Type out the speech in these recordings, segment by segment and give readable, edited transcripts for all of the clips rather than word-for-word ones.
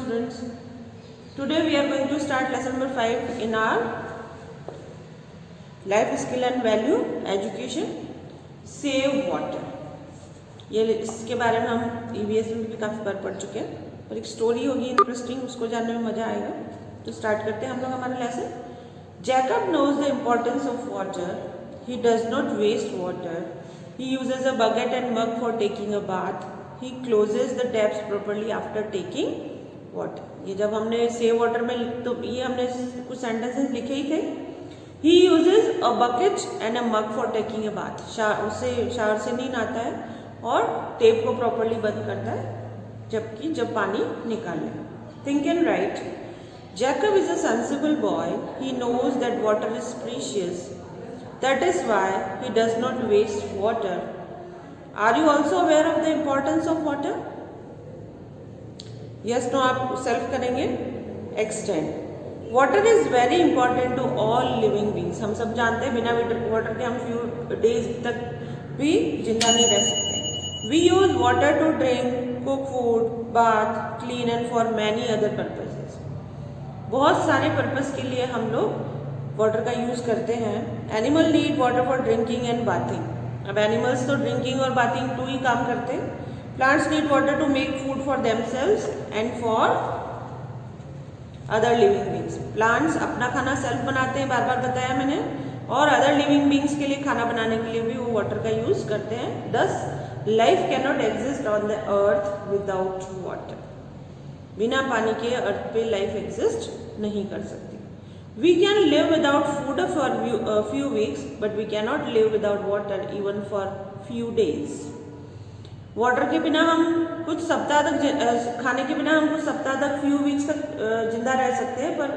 students. Today we are going to start lesson number 5 in our life skill and value education. Save water. ये इसके बारे में हम EVS में भी काफ़ी बार पढ़ चुके हैं, पर एक स्टोरी होगी इंटरेस्टिंग, उसको जानने में मज़ा आएगा. तो स्टार्ट करते हैं हम लोग हमारा lesson. Jacob knows the importance of water. He does not waste water. He uses a bucket and mug for taking a bath. He closes the taps properly after taking water. ये जब हमने save water में तो ये हमने कुछ sentences लिखे ही थे. He uses a bucket and a mug for taking a bath. उससे शावर से नहीं नहाता है और टेप को प्रॉपरली बंद करता है जबकि जब पानी निकाले. Think and write. Jacob is a sensible boy. He knows that water is precious. That is why he does not waste water. Are you also aware of the importance of water? Yes, no, आप self करेंगे. Extend. Water is very important to all living beings. हम सब जानते हैं बिना water के हम few days तक भी जिंदा नहीं रह सकते. We use water to drink, cook food, bath, clean and for many other purposes. बहुत सारे पर्पस के लिए हम लोग वाटर का यूज़ करते हैं. Animal need water for drinking and bathing. अब एनिमल्स तो ड्रिंकिंग और बाथिंग टू ही काम करते हैं. Plants need water to make food for themselves and for other living beings. Plants अपना खाना सेल्फ बनाते हैं, बार बार बताया मैंने, और अदर लिविंग बींग्स के लिए खाना बनाने के लिए भी वो वाटर का यूज़ करते हैं. दस life can not exist on the earth without water. बिना पानी के अर्थ पे लाइफ एग्जिस्ट नहीं कर सकती. We can live without food for a few weeks, but we cannot live without water even for few days. Water के बिना हम कुछ सप्ताह तक खाने के बिना हम कुछ सप्ताह तक few weeks तक जिंदा रह सकते हैं, पर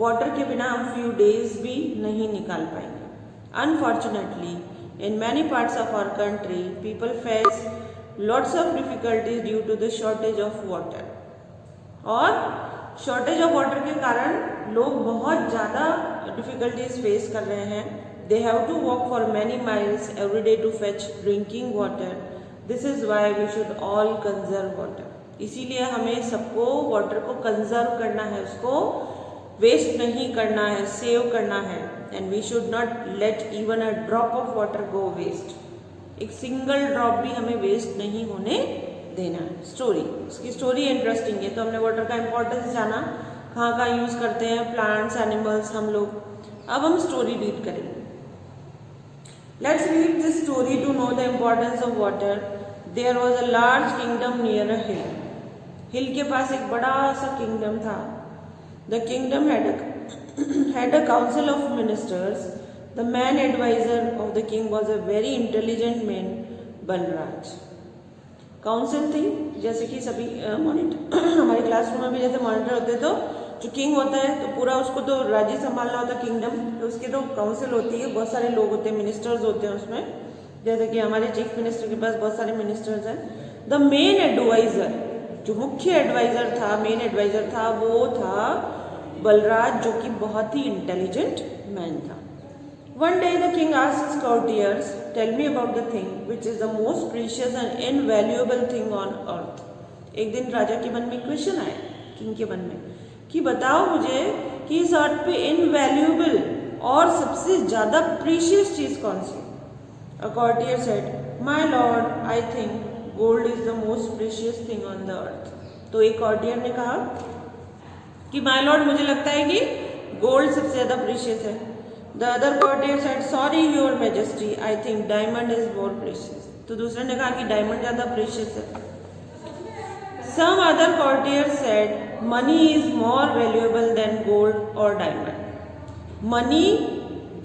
वाटर के बिना हम few days भी नहीं निकाल पाएंगे. Unfortunately, in many parts of our country, people face lots of difficulties due to the shortage of water. और शॉर्टेज ऑफ वाटर के कारण लोग बहुत ज़्यादा डिफिकल्टीज फेस कर रहे हैं. They have to walk for many miles every day to fetch drinking water. This is why we should all conserve water. इसीलिए हमें सबको वाटर को कंजर्व करना है, उसको वेस्ट नहीं करना है, सेव करना है. And we should not let even a drop of water go waste. एक सिंगल ड्रॉप भी हमें वेस्ट नहीं होने देना है. स्टोरी, उसकी स्टोरी इंटरेस्टिंग है. तो हमने वाटर का इंपॉर्टेंस जाना, कहाँ कहाँ यूज़ करते हैं प्लांट्स, एनिमल्स, हम लोग. अब हम स्टोरी रीड करेंगे. Let's read this story to know the importance of water. There was a large kingdom near a hill. Hill के पास एक बड़ा सा किंगडम था. The kingdom had a council of ministers. The main adviser of the king was a very intelligent man, Balraj. Council थी, जैसे कि सभी मॉनिटर हमारे क्लासरूम में भी जैसे मॉनिटर होते, तो जो किंग होता है तो पूरा उसको तो राज्य संभालना होता है, किंगडम, तो उसकी तो काउंसिल होती है, बहुत सारे लोग होते हैं, मिनिस्टर्स होते हैं उसमें. जैसे कि हमारे चीफ मिनिस्टर के पास बहुत सारे मिनिस्टर्स हैं. द मेन एडवाइजर, जो मुख्य एडवाइजर था, मेन एडवाइजर था, वो था बलराज, जो कि बहुत ही इंटेलिजेंट मैन था. One day the king asked his courtiers, "Tell me about the thing which is the most precious and invaluable thing on earth." एक दिन राजा के मन में क्वेश्चन आया, किंग के मन में, कि बताओ मुझे कि इस अर्थ पे इनवैल्यूएबल और सबसे ज़्यादा प्रीशियस चीज़ कौन सी. A courtier said, "My lord, I think gold is the most precious thing on the earth." तो एक courtier ने कहा कि my lord, मुझे लगता है कि गोल्ड सबसे ज़्यादा प्रीशियस है. The other courtier said, "Sorry, your majesty, I think diamond is more precious." तो दूसरे ने कहा कि डायमंड ज़्यादा प्रीशियस है. Some other courtiers said, "Money is more valuable than gold or diamond." Money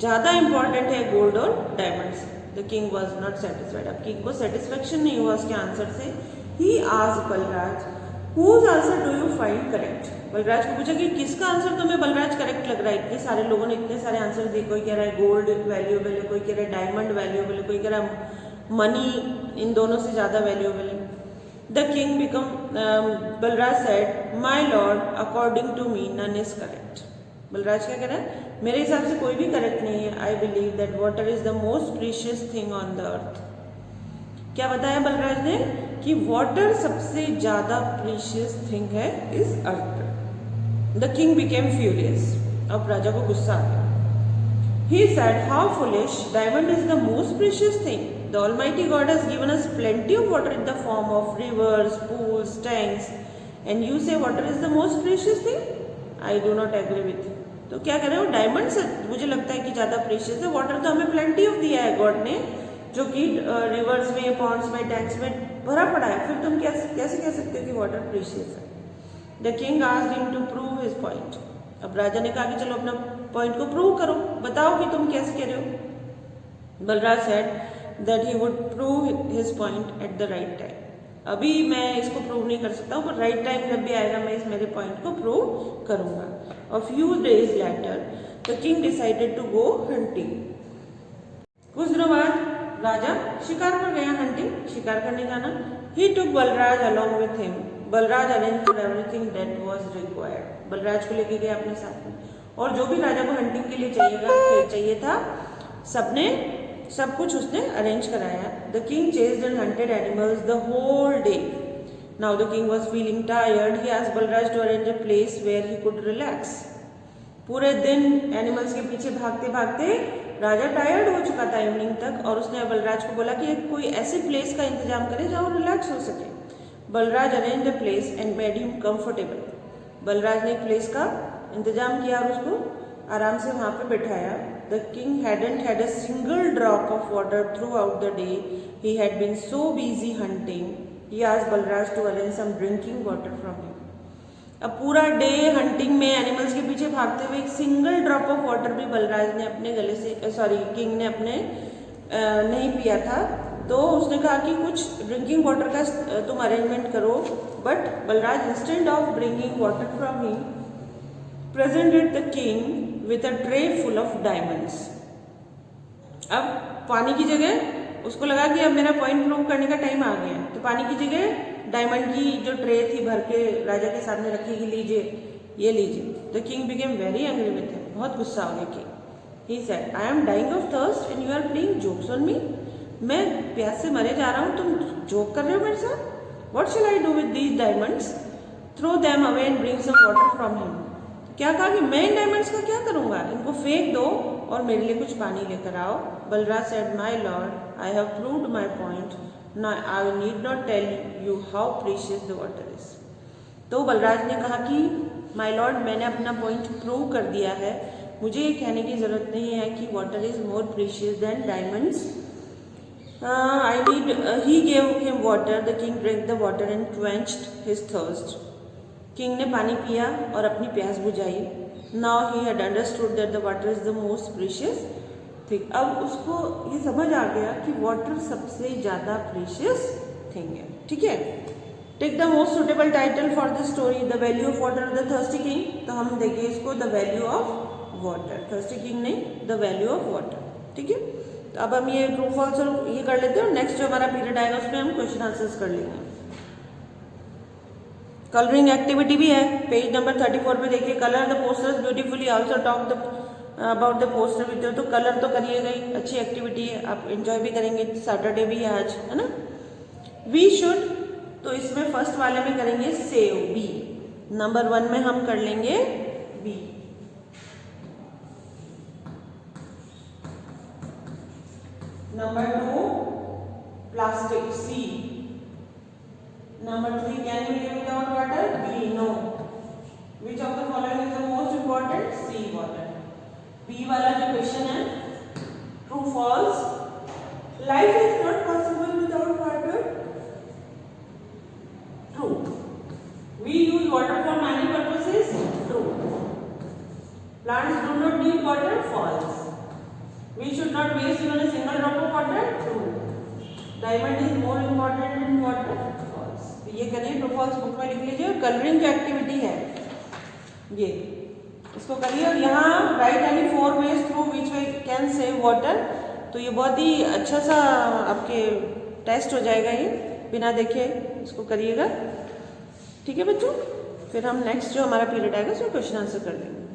ज़्यादा इम्पॉर्टेंट है गोल्ड और डायमंड से. The king was not satisfied. अब किंग को सेटिस्फेक्शन नहीं हुआ उसके आंसर से. He asked Balraj, "Whose answer do you find correct?" Balraj को पूछा कि किसका आंसर तुम्हें बलराज करेक्ट लग रहा है. इतने सारे लोगों ने इतने सारे आंसर दिए. कोई कह रहा है गोल्ड वैल्यूएबल है, कोई कह रहा है डायमंड वैल्यूएबल है, कोई कह रहा है मनी इन दोनों से ज़्यादा वैल्यूएबल है. The king Balraj said, "my lord, according to me none is correct." Balraj क्या कह रहा है, मेरे हिसाब से कोई भी करेक्ट नहीं है. I believe that water is the most precious thing on the earth. क्या बताया बलराज ने कि वाटर सबसे ज्यादा प्रीशियस थिंग है इस अर्थ पर। द किंग बिकेम फ्यूरियस, अब राजा को गुस्सा आ गया। He said, "How foolish! Diamond is the most precious thing. The Almighty God has given us plenty of water in the form of rivers, pools, tanks, and you say water is the most precious thing? I do not agree with you." तो क्या कर रहे हो? Diamond से मुझे लगता है कि ज्यादा प्रीशियस है। वाटर तो हमें प्लेंटी ऑफ दिया है गॉड ने, जो कि रिवर्स में, पॉन्ड्स में, टैंक्स में भरा पड़ा है। फिर तुम कैसे कह सकते हो कि वाटर प्रीशियस है? The king asked him to prove his point. अब राजा ने कहा कि चलो अपना पॉइंट को प्रूव करो, बताओ कि तुम कैसे कह रहे हो। Balraj said that he would prove his point at the right time. अभी मैं इसको प्रूव नहीं कर सकता हूँ, पर राइट टाइम जब भी आएगा मैं इस मेरे पॉइंट को प्रूव करूंगा। A few days later, the king decided to go hunting. कुछ दिनों बाद राजा शिकार पर गया, हंटिंग, शिकार करने जाना। He took Balraj along with him. Balraj arranged for everything that was required. Balraj को लेके गया अपने साथ में, और जो भी राजा को हंटिंग के लिए चाहिए था सबने सब कुछ उसने अरेंज कराया। The king chased and hunted animals the whole day. Now the king was feeling tired. He asked Balraj to arrange a place where he could relax. पूरे दिन एनिमल्स के पीछे भागते भागते राजा टायर्ड हो चुका था इवनिंग तक, और उसने बलराज को बोला कि कोई ऐसे प्लेस का इंतजाम करे जहाँ रिलैक्स हो सके। Balraj arrange the place and made him comfortable. Balraj ने एक प्लेस का इंतजाम किया और उसको आराम से वहाँ पे बैठाया। The king hadn't had a single drop of water throughout the day. He had been so busy hunting. He asked Balraj to arrange some drinking water from him. अब पूरा डे हंटिंग में एनिमल्स के पीछे भागते हुए एक single drop of water भी बलराज ने अपने गले से किंग ने अपने नहीं पिया था। तो उसने कहा कि कुछ ड्रिंकिंग वाटर का तुम अरेंजमेंट करो। But Balraj instead of bringing water from him presented the king with a tray full of diamonds. अब पानी की जगह उसको लगा कि अब मेरा पॉइंट प्रूव करने का टाइम आ गया, तो पानी की जगह डायमंड की जो ट्रे थी भर के राजा के सामने रखी कि लीजिए, ये लीजिए। The king became very angry with him, बहुत गुस्सा हो गया king. He said, "I am dying of thirst and you are playing jokes on me." मैं प्यास से मरे जा रहा हूँ, तुम जोक कर रहे हो मेरे साथ। What shall I do with these diamonds? Throw them away and bring some water from him. क्या कहा कि मैं इन डायमंड्स का क्या करूंगा, इनको फेंक दो और मेरे लिए कुछ पानी लेकर आओ। Balraj said, "My lord, I have proved my point. Now I need not tell you how precious the water is." तो बलराज ने कहा कि माय लॉर्ड, मैंने अपना पॉइंट प्रूव कर दिया है, मुझे ये कहने की जरूरत नहीं है कि water is more precious than diamonds. He gave him water. The king drink the water and quenched his thirst. King ने पानी पिया और अपनी प्यास बुझाई। Now he had understood that the water is the most precious thing. अब उसको ये समझ आ गया कि वाटर सबसे ज्यादा प्रीशियस थिंग है। ठीक है, take the most suitable title for the story, the value of water the thirsty king. तो हम देखिए इसको the value of water, thirsty king नहीं, द वैल्यू ऑफ वाटर। ठीक है, तो अब हम ये ट्रू फॉल्स और ये कर लेते हैं, और नेक्स्ट जो हमारा पीरियड आएगा उसमें हम क्वेश्चन आंसर्स कर लेंगे। कलरिंग एक्टिविटी भी है, पेज नंबर 34 पे देखिए। Colour the posters beautifully, also talk about the poster with. तो कलर तो करिएगा ही, अच्छी एक्टिविटी है, आप एंजॉय भी करेंगे। सैटरडे भी है आज, है ना। वी शुड, तो इसमें फर्स्ट वाले में करेंगे सेव, बी। नंबर 1 में हम कर लेंगे b. Number 2 plastic, c. Number 3 can you live without water, b, no. Which of the following is the most important, c, water. B वाला जो क्वेश्चन है, true false, life is not possible without water, true. We use water for many purposes, true. Plants do not need water, false. We should not waste even a single drop of water, true. Diamond is more important than water, false. ये करिए, true false book में लिख लीजिए। और colouring जो activity है ये, इसको करिए। और यहाँ right any 4 ways through which way can save water. तो ये बहुत ही अच्छा सा आपके टेस्ट हो जाएगा, ये बिना देखे इसको करिएगा। ठीक है बच्चों, फिर हम नेक्स्ट जो हमारा पीरियड आएगा उसमें क्वेश्चन आंसर कर लेंगे।